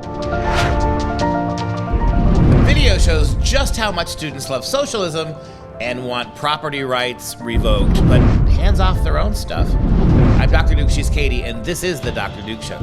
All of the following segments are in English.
The video shows just how much students love socialism and want property rights revoked, but hands off their own stuff. I'm Dr. Duke, she's Katie, and this is the Dr. Duke Show.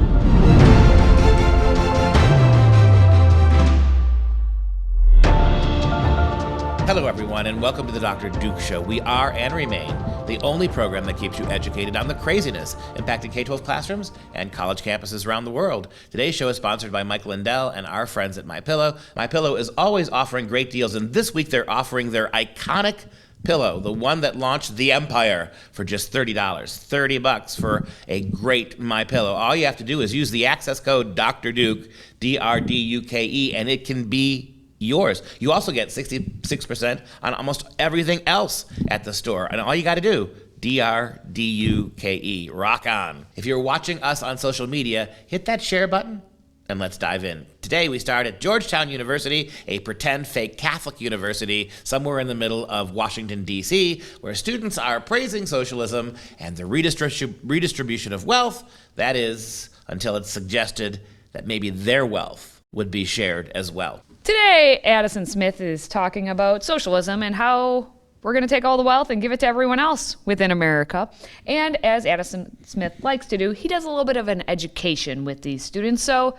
Hello, everyone, and welcome to the Dr. Duke Show. We are and remain the only program that keeps you educated on the craziness impacting K-12 classrooms and college campuses around the world. Today's show is sponsored by Mike Lindell and our friends at MyPillow. MyPillow is always offering great deals, and this week they're offering their iconic pillow, the one that launched the empire, for just $30. $30 for a great MyPillow. All you have to do is use the access code Dr. Duke, DRDUKE, and it can be yours. You also get 66% on almost everything else at the store. And all you got to do, DRDUKE, rock on. If you're watching us on social media, hit that share button and let's dive in. Today we start at Georgetown University, a pretend fake Catholic university somewhere in the middle of Washington, D.C., where students are praising socialism and the redistribution of wealth, that is, until it's suggested that maybe their wealth would be shared as well. Today, Addison Smith is talking about socialism and how we're going to take all the wealth and give it to everyone else within America. And as Addison Smith likes to do, he does a little bit of an education with these students. So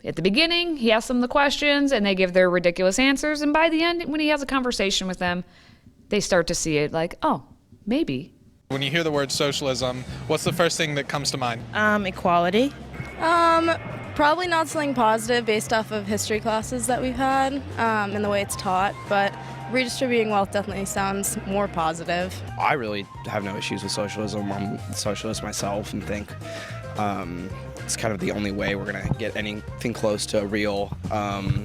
at the beginning, he asks them the questions and they give their ridiculous answers. And by the end, when he has a conversation with them, they start to see it like, oh, maybe. When you hear the word socialism, what's the first thing that comes to mind? Equality. Probably not something positive based off of history classes that we've had and the way it's taught, but redistributing wealth definitely sounds more positive. I really have no issues with socialism. I'm a socialist myself and think it's kind of the only way we're going to get anything close to a real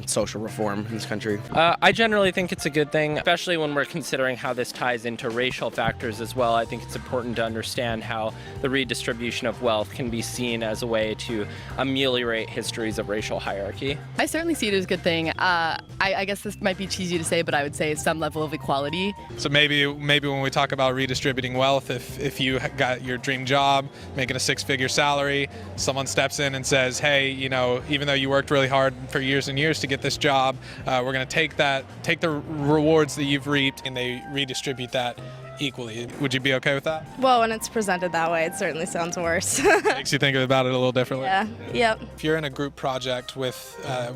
social reform in this country. I generally think it's a good thing, especially when we're considering how this ties into racial factors as well. I think it's important to understand how the redistribution of wealth can be seen as a way to ameliorate histories of racial hierarchy. I certainly see it as a good thing. I guess this might be cheesy to say, but I would say some level of equality. So maybe when we talk about redistributing wealth, if you got your dream job, making a six-figure salary, someone steps in and says, hey, you know, even though you worked really hard for years and years to get this job, we're going to take the rewards that you've reaped, and they redistribute that equally. Would you be okay with that? Well, when it's presented that way, it certainly sounds worse. Makes you think about it a little differently. Yeah. Yep. If you're in a group project with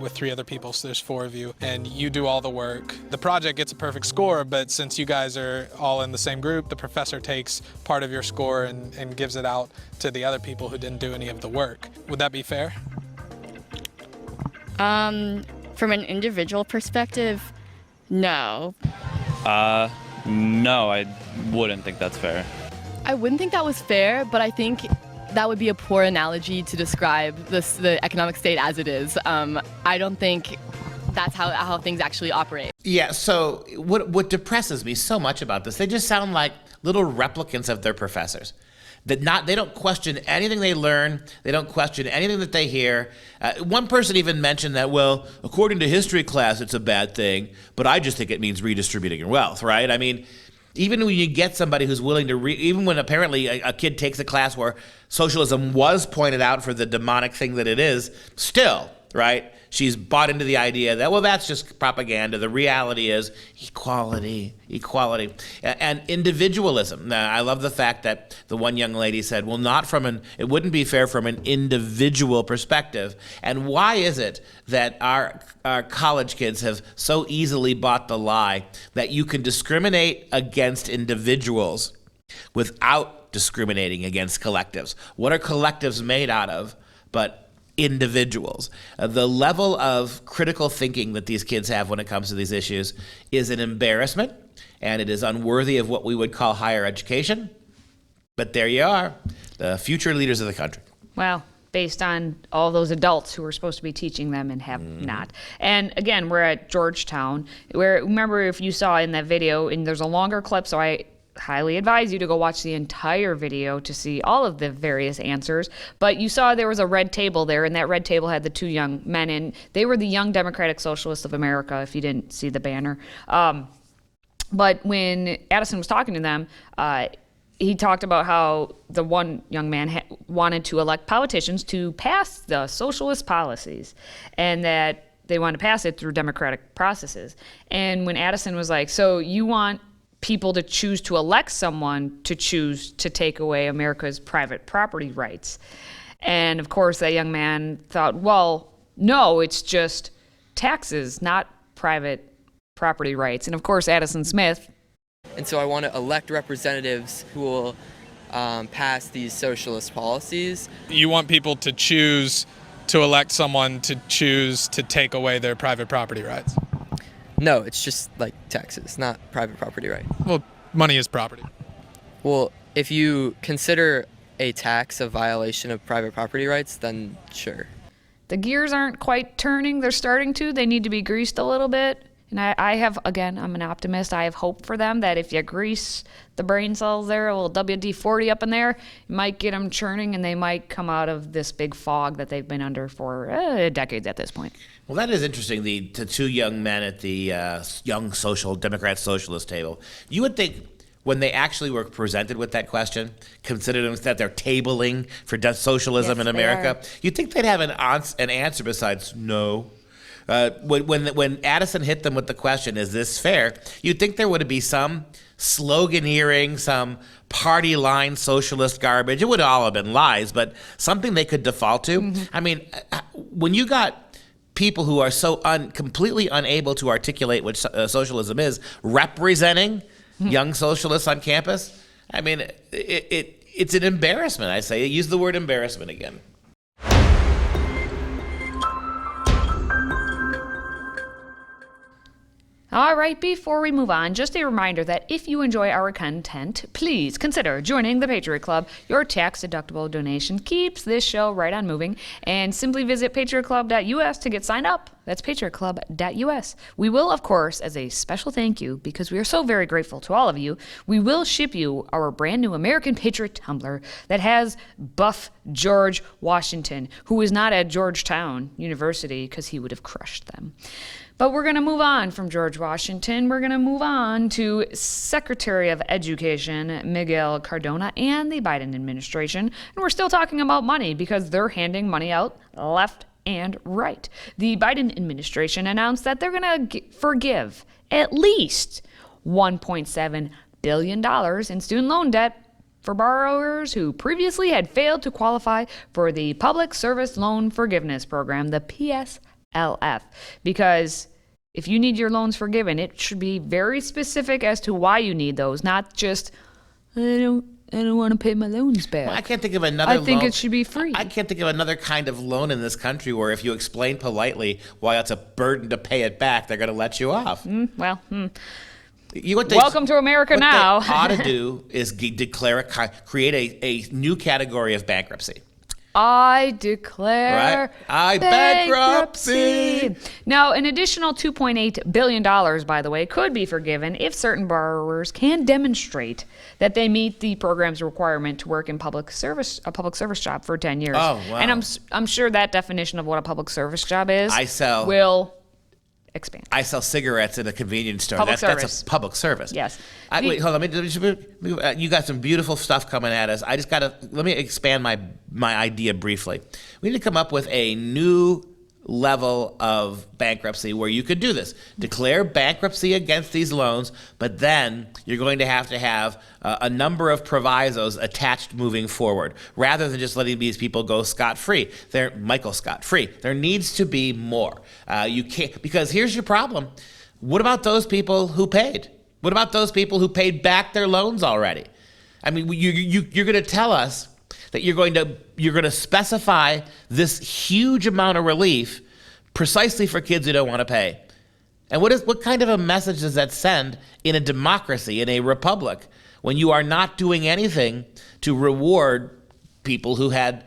three other people, so there's four of you, and you do all the work, the project gets a perfect score, but since you guys are all in the same group, the professor takes part of your score and gives it out to the other people who didn't do any of the work. Would that be fair? From an individual perspective, no. No, I wouldn't think that's fair. I wouldn't think that was fair, but I think that would be a poor analogy to describe the economic state as it is. I don't think that's how things actually operate. Yeah, so what depresses me so much about this, they just sound like little replicants of their professors. They don't question anything they learn. They don't question anything that they hear. One person even mentioned that, well, according to history class, it's a bad thing, but I just think it means redistributing your wealth, right? I mean, even when you get somebody who's willing to even when apparently a kid takes a class where socialism was pointed out for the demonic thing that it is, still, right? She's bought into the idea that, well, that's just propaganda. The reality is equality, and individualism. Now, I love the fact that the one young lady said, well, it wouldn't be fair from an individual perspective. And why is it that our college kids have so easily bought the lie that you can discriminate against individuals without discriminating against collectives? What are collectives made out of but individuals? The level of critical thinking that these kids have when it comes to these issues is an embarrassment, and it is unworthy of what we would call higher education. But there you are, the future leaders of the country. Well, based on all those adults who are supposed to be teaching them and have not. And again, we're at Georgetown, where, remember, if you saw in that video, and there's a longer clip, so I highly advise you to go watch the entire video to see all of the various answers. But you saw there was a red table there, and that red table had the two young men, and they were the Young Democratic Socialists of America, if you didn't see the banner. But when Addison was talking to them, he talked about how the one young man wanted to elect politicians to pass the socialist policies, and that they wanted to pass it through democratic processes. And when Addison was like, so you want people to choose to elect someone to choose to take away America's private property rights? And of course, that young man thought, well, no, it's just taxes, not private property rights. And of course, Addison Smith. And so I want to elect representatives who will pass these socialist policies. You want people to choose to elect someone to choose to take away their private property rights? No, it's just like taxes, not private property right. Well, money is property. Well, if you consider a tax a violation of private property rights, then sure. The gears aren't quite turning. They're starting to. They need to be greased a little bit. And I have, again, I'm an optimist. I have hope for them that if you grease the brain cells there, a little WD-40 up in there, you might get them churning and they might come out of this big fog that they've been under for decades at this point. Well, that is interesting. The two young men at the young Democrat socialist table. You would think when they actually were presented with that question, considering that they're tabling for socialism in America, you'd think they'd have an answer besides no. When Addison hit them with the question, is this fair? You'd think there would be some sloganeering, some party line socialist garbage. It would all have been lies, but something they could default to. Mm-hmm. I mean, when you got people who are so completely unable to articulate what socialism is, representing young socialists on campus, I mean, it's an embarrassment, I say. Use the word embarrassment again. All right, before we move on, just a reminder that if you enjoy our content, please consider joining the Patriot Club. Your tax-deductible donation keeps this show right on moving. And simply visit patriotclub.us to get signed up. That's patriotclub.us. We will, of course, as a special thank you, because we are so very grateful to all of you, we will ship you our brand new American Patriot tumbler that has buff George Washington, who is not at Georgetown University because he would have crushed them. But we're going to move on from George Washington. We're going to move on to Secretary of Education Miguel Cardona and the Biden administration. And we're still talking about money because they're handing money out left and right. The Biden administration announced that they're going to forgive at least $1.7 billion in student loan debt for borrowers who previously had failed to qualify for the Public Service Loan Forgiveness Program, the PSLF, because if you need your loans forgiven, it should be very specific as to why you need those, not just, I don't want to pay my loans back. Well, I can't think of another loan. I think it should be free. I can't think of another kind of loan in this country where if you explain politely why it's a burden to pay it back, they're going to let you off. Welcome to America now. What they ought to do is create a new category of bankruptcy. I declare bankruptcy. Now, an additional $2.8 billion, by the way, could be forgiven if certain borrowers can demonstrate that they meet the program's requirement to work in a public service job for 10 years. Oh, wow. And I'm sure that definition of what a public service job is will expand. I sell cigarettes in a convenience store. That's a public service. Yes. Wait, hold on. You got some beautiful stuff coming at us. Let me expand my idea briefly. We need to come up with a new level of bankruptcy where you could do this. Declare bankruptcy against these loans, but then you're going to have a number of provisos attached moving forward, rather than just letting these people go scot-free. Michael scot-free. There needs to be more. You can't, because here's your problem. What about those people who paid? What about those people who paid back their loans already? I mean, you're going to tell us that you're going to specify this huge amount of relief precisely for kids who don't want to pay. And what kind of a message does that send in a democracy, in a republic, when you are not doing anything to reward people who had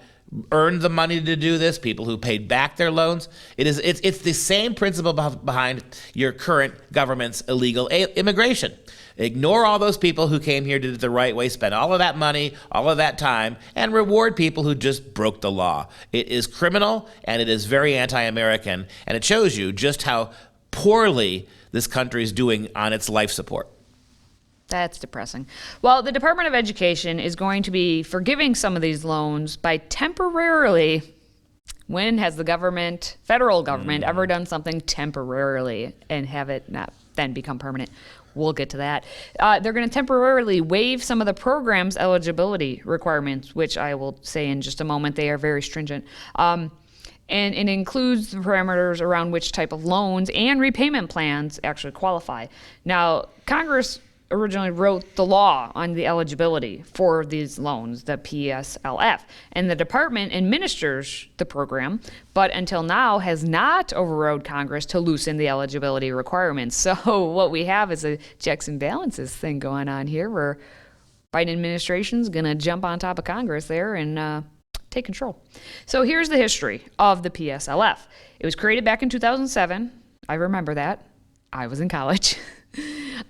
earned the money to do this, people who paid back their loans? It's the same principle behind your current government's illegal immigration. Ignore all those people who came here, did it the right way, spent all of that money, all of that time, and reward people who just broke the law. It is criminal, and it is very anti-American, and it shows you just how poorly this country is doing on its life support. That's depressing. Well, the Department of Education is going to be forgiving some of these loans by temporarily. When has the government, federal government, ever done something temporarily and have it not then become permanent? We'll get to that. They're going to temporarily waive some of the program's eligibility requirements, which I will say in just a moment. They are very stringent. And it includes the parameters around which type of loans and repayment plans actually qualify. Now, Congress originally wrote the law on the eligibility for these loans, the PSLF, and the department administers the program, but until now has not overrode Congress to loosen the eligibility requirements. So what we have is a checks and balances thing going on here, where Biden administration's gonna jump on top of Congress there and take control. So here's the history of the PSLF. It was created back in 2007. I remember that. I was in college.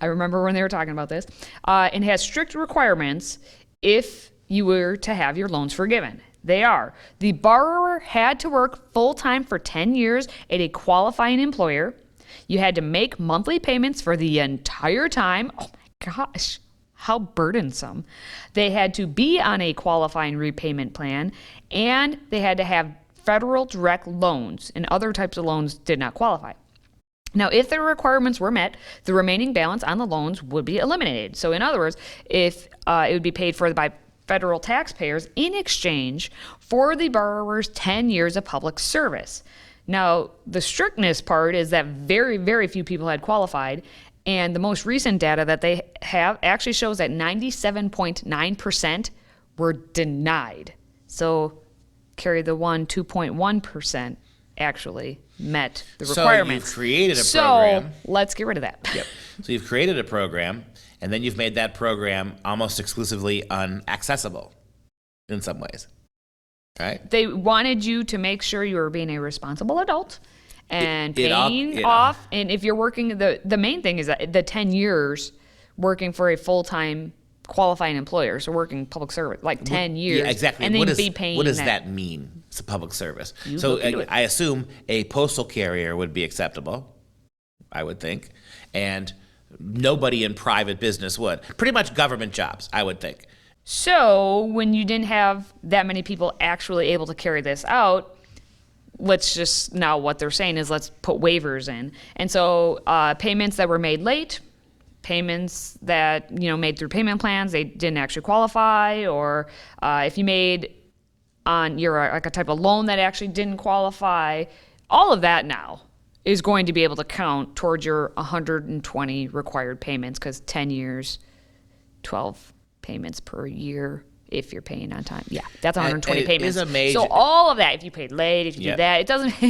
I remember when they were talking about this. And has strict requirements if you were to have your loans forgiven. They are: the borrower had to work full-time for 10 years at a qualifying employer. You had to make monthly payments for the entire time. Oh my gosh, how burdensome. They had to be on a qualifying repayment plan, and they had to have federal direct loans, and other types of loans did not qualify. Now, if the requirements were met, the remaining balance on the loans would be eliminated. So in other words, if it would be paid for by federal taxpayers in exchange for the borrower's 10 years of public service. Now, the strictness part is that very, very few people had qualified, and the most recent data that they have actually shows that 97.9% were denied. So Kerry, the 2.1% actually met the requirements. So you've created a program. So let's get rid of that. Yep. So you've created a program, and then you've made that program almost exclusively unaccessible in some ways, right? They wanted you to make sure you were being a responsible adult and paying it off. And if you're working, the main thing is that the 10 years working for a full-time qualifying employer, so working public service, like 10 years. Yeah, exactly. And then be paying what does that mean? It's a public service. So I assume a postal carrier would be acceptable, I would think, and nobody in private business would. Pretty much government jobs, I would think. So when you didn't have that many people actually able to carry this out, let's just, now what they're saying is let's put waivers in. And so payments that were made late, payments that, made through payment plans, they didn't actually qualify, or if you made on your like a type of loan that actually didn't qualify, all of that now is going to be able to count towards your 120 required payments, because 10 years, 12 payments per year if you're paying on time. Yeah, that's 120 payments. Is a major, so all of that, if you paid late, if you Yep. do that, it doesn't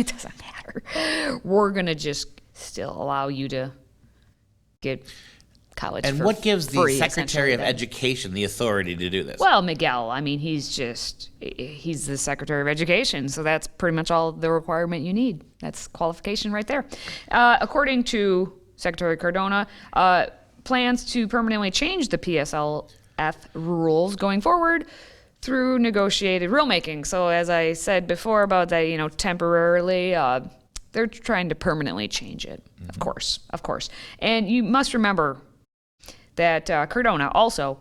matter. We're gonna just still allow you to get college. And for what gives the free, Secretary of essentially. Education the authority to do this? Well, Miguel, I mean, he's the Secretary of Education, so that's pretty much all the requirement you need. That's qualification right there. According to Secretary Cardona, plans to permanently change the PSLF rules going forward through negotiated rulemaking. So as I said before about that, temporarily, they're trying to permanently change it, of course. And you must remember that Cardona also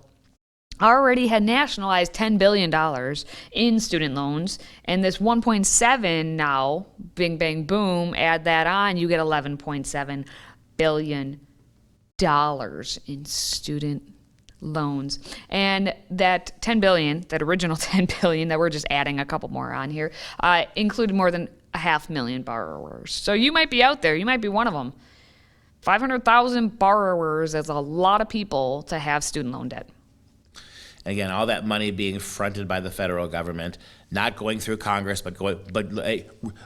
already had nationalized $10 billion in student loans, and this 1.7 now, bing, bang, boom, add that on, you get $11.7 billion in student loans. And that 10 billion, that original 10 billion that we're just adding a couple more on here, included more than 500,000 borrowers. So you might be out there, you might be one of them. 500,000 borrowers is a lot of people to have student loan debt. Again, all that money being fronted by the federal government, not going through Congress, but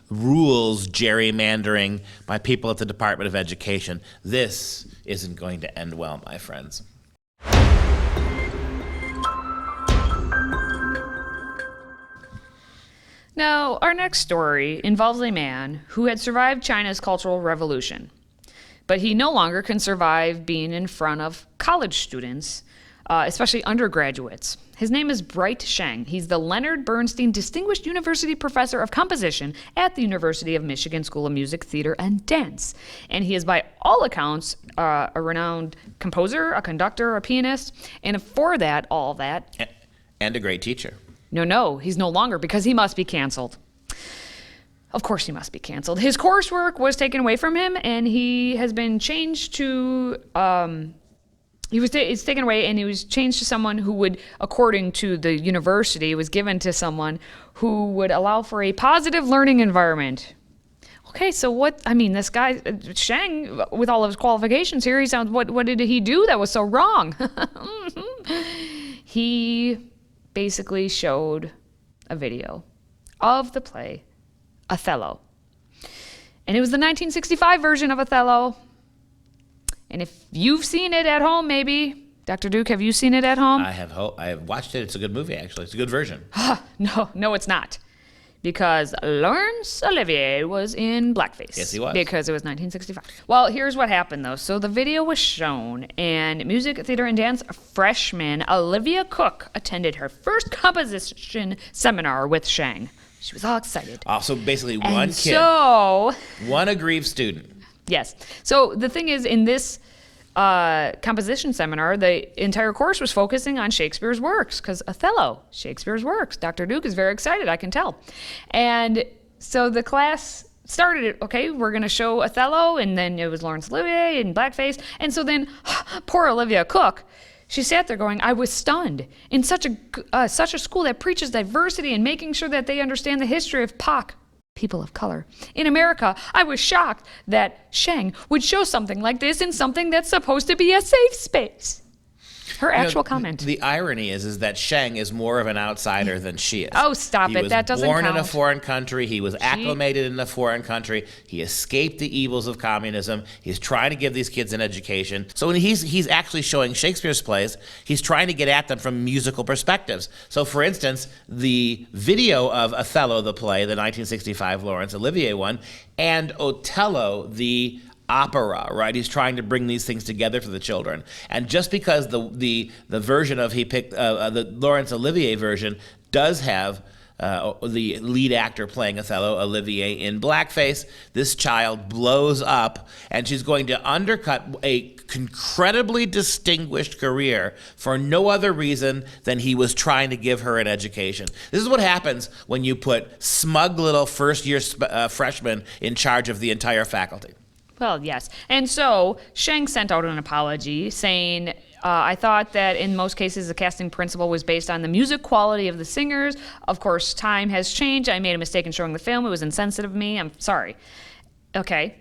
rules gerrymandering by people at the Department of Education. This isn't going to end well, my friends. Now, our next story involves a man who had survived China's Cultural Revolution, but he no longer can survive being in front of college students especially undergraduates. His name is Brightsheng. He's the Leonard Bernstein Distinguished University Professor of Composition at the University of Michigan School of Music, Theater, and Dance. And he is, by all accounts, a renowned composer, a conductor, a pianist, and for that, all that. And a great teacher. No, he's no longer, because he must be canceled. Of course he must be canceled. His coursework was taken away from him, and he has been changed to... it's taken away, and he was changed to someone who would, according to the university, was given to someone who would allow for a positive learning environment. Okay, so this guy, Sheng, with all of his qualifications here, what did he do that was so wrong? He basically showed a video of the play Othello. And it was the 1965 version of Othello. And if you've seen it at home, maybe. Dr. Duke, have you seen it at home? I have watched it. It's a good movie, actually. It's a good version. No, it's not. Because Laurence Olivier was in blackface. Yes, he was. Because it was 1965. Well, here's what happened, though. So the video was shown, and music, theater, and dance freshman Olivia Cook attended her first composition seminar with Sheng. She was all excited. So basically one kid, one aggrieved student. Yes. So the thing is, in this composition seminar, the entire course was focusing on Shakespeare's works, because Othello, Shakespeare's works. Dr. Duke is very excited, I can tell. And so the class started, okay, we're going to show Othello, and then it was Laurence Olivier in blackface. And so then, poor Olivia Cook, she sat there going, I was stunned. In such a school that preaches diversity and making sure that they understand the history of POC, people of color. In America, I was shocked that Sheng would show something like this in something that's supposed to be a safe space. Her actual comment. The irony is that Sheng is more of an outsider than she is. Oh, stop it. That doesn't count. He was born in a foreign country. He was acclimated in a foreign country. He escaped the evils of communism. He's trying to give these kids an education. So when he's actually showing Shakespeare's plays, he's trying to get at them from musical perspectives. So for instance, the video of Othello, the play, the 1965 Laurence Olivier one, and Otello, the opera, right? He's trying to bring these things together for the children. And just because the version of he picked, the Laurence Olivier version does have the lead actor playing Othello, Olivier, in blackface, this child blows up, and she's going to undercut a incredibly distinguished career for no other reason than he was trying to give her an education. This is what happens when you put smug little first-year freshmen in charge of the entire faculty. Well, yes. And so Sheng sent out an apology saying, I thought that in most cases the casting principle was based on the music quality of the singers. Of course, time has changed. I made a mistake in showing the film. It was insensitive of me. I'm sorry. Okay.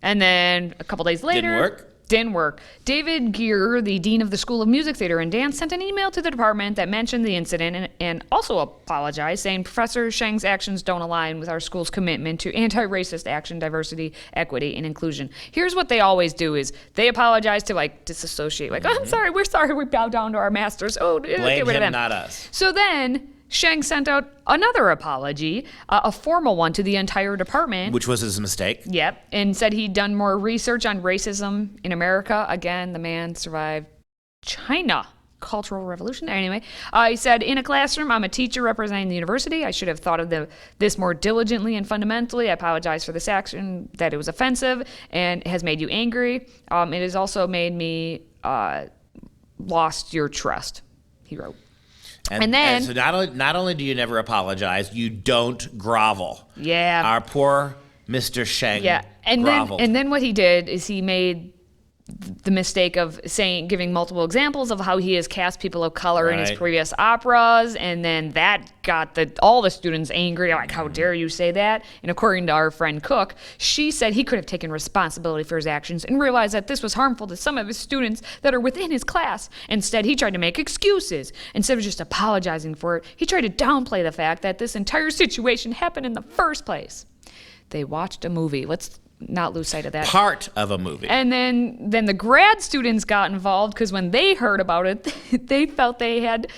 And then a couple days later... Didn't work. David Gear, the dean of the School of Music, Theater, and Dance, sent an email to the department that mentioned the incident and also apologized, saying Professor Sheng's actions don't align with our school's commitment to anti-racist action, diversity, equity, and inclusion. Here's what they always do is they apologize to disassociate. Oh, I'm sorry, we're sorry, we bow down to our masters. Oh, blame get rid of them. Not us. So then Sheng sent out another apology, a formal one to the entire department. Which was his mistake. Yep, and said he'd done more research on racism in America. Again, the man survived China Cultural Revolution. Anyway, he said, in a classroom, I'm a teacher representing the university. I should have thought of this more diligently and fundamentally. I apologize for this action, that it was offensive and has made you angry. It has also made me lost your trust, he wrote. And then, so not only do you never apologize, you don't grovel. Yeah. Our poor Mr. Sheng groveled. And then what he did is he made the mistake of giving multiple examples of how he has cast people of color in his previous operas, and then that got all the students angry, like, how dare you say that? And according to our friend Cook, she said he could have taken responsibility for his actions and realized that this was harmful to some of his students that are within his class. Instead, he tried to make excuses. Instead of just apologizing for it, he tried to downplay the fact that this entire situation happened in the first place. They watched a movie. Let's not lose sight of that. Part of a movie. And then the grad students got involved because when they heard about it, they felt they had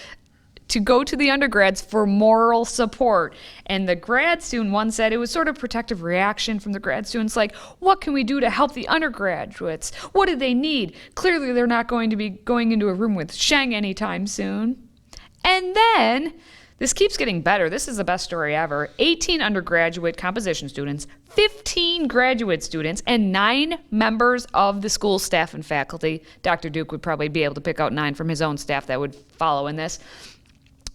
to go to the undergrads for moral support. And the grad student one said it was sort of protective reaction from the grad students, like, what can we do to help the undergraduates? What do they need? Clearly they're not going to be going into a room with Sheng anytime soon. And then, this keeps getting better. This is the best story ever. 18 undergraduate composition students, 15 graduate students, and 9 members of the school staff and faculty. Dr. Duke would probably be able to pick out 9 from his own staff that would follow in this.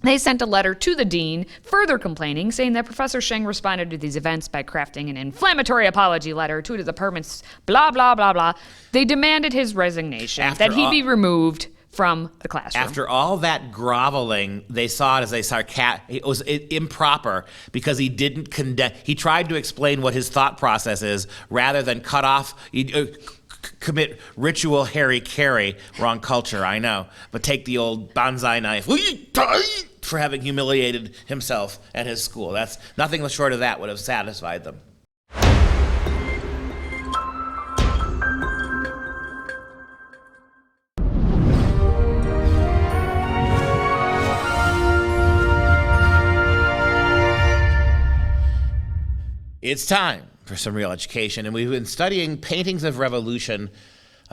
They sent a letter to the dean, further complaining, saying that Professor Sheng responded to these events by crafting an inflammatory apology letter to the department's blah, blah, blah, blah. They demanded his resignation, that he be removed from the classroom. After all that groveling, they saw it as a it was improper because he didn't condemn. He tried to explain what his thought process is rather than cut off, commit ritual Harry Kerry, wrong culture, I know, but take the old bonsai knife for having humiliated himself at his school. That's nothing short of that would have satisfied them. It's time for some real education, and we've been studying paintings of revolution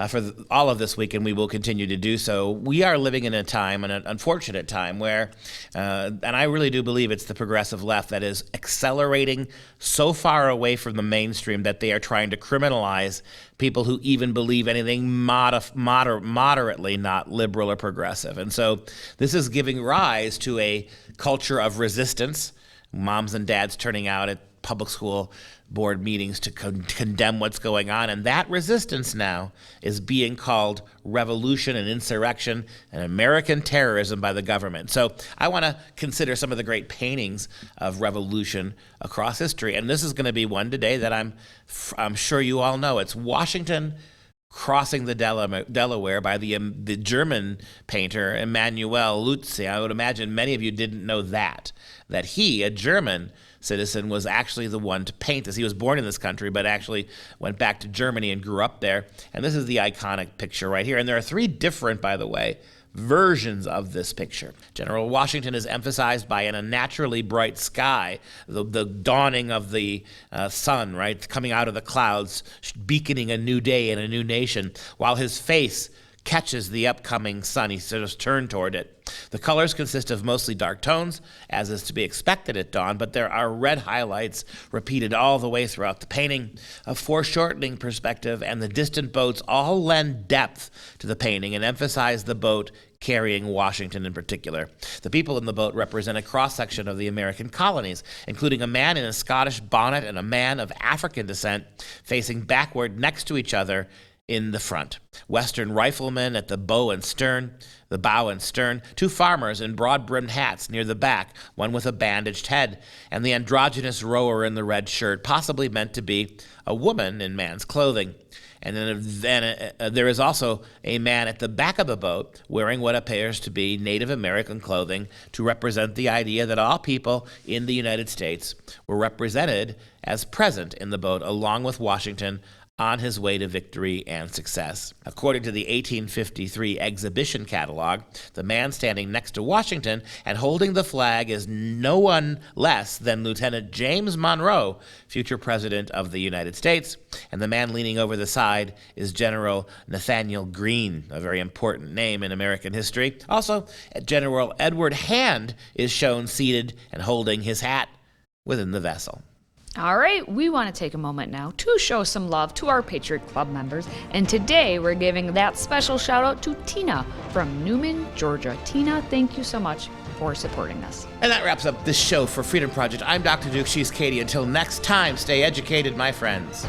for all of this week, and we will continue to do so. We are living in a time, an unfortunate time, where, and I really do believe it's the progressive left that is accelerating so far away from the mainstream that they are trying to criminalize people who even believe anything moderately not liberal or progressive. And so this is giving rise to a culture of resistance, moms and dads turning out at public school board meetings to condemn what's going on. And that resistance now is being called revolution and insurrection and American terrorism by the government. So I want to consider some of the great paintings of revolution across history. And this is going to be one today that I'm sure you all know. It's Washington crossing the Delaware by the German painter Emanuel Lutze. I would imagine many of you didn't know that he, a German citizen, was actually the one to paint this. He was born in this country, but actually went back to Germany and grew up there. And this is the iconic picture right here. And there are 3 different, by the way, versions of this picture. General Washington is emphasized by an unnaturally bright sky, the dawning of the sun, right, coming out of the clouds, beaconing a new day and a new nation, while his face catches the upcoming sun. He sort of turned toward it. The colors consist of mostly dark tones, as is to be expected at dawn, but there are red highlights repeated all the way throughout the painting. A foreshortening perspective and the distant boats all lend depth to the painting and emphasize the boat carrying Washington in particular. The people in the boat represent a cross-section of the American colonies, including a man in a Scottish bonnet and a man of African descent facing backward next to each other in the front. Western riflemen at the bow and stern, 2 farmers in broad-brimmed hats near the back, one with a bandaged head, and the androgynous rower in the red shirt, possibly meant to be a woman in man's clothing. And then there is also a man at the back of the boat wearing what appears to be Native American clothing to represent the idea that all people in the United States were represented as present in the boat, along with Washington, on his way to victory and success. According to the 1853 exhibition catalog, the man standing next to Washington and holding the flag is no one less than Lieutenant James Monroe, future President of the United States, and the man leaning over the side is General Nathaniel Greene, a very important name in American history. Also, General Edward Hand is shown seated and holding his hat within the vessel. All right, we want to take a moment now to show some love to our Patriot Club members, and today we're giving that special shout out to Tina from Newman, Georgia. Tina, thank you so much for supporting us. And that wraps up this show for Freedom Project. I'm Dr. Duke, she's Katie. Until next time, stay educated, my friends.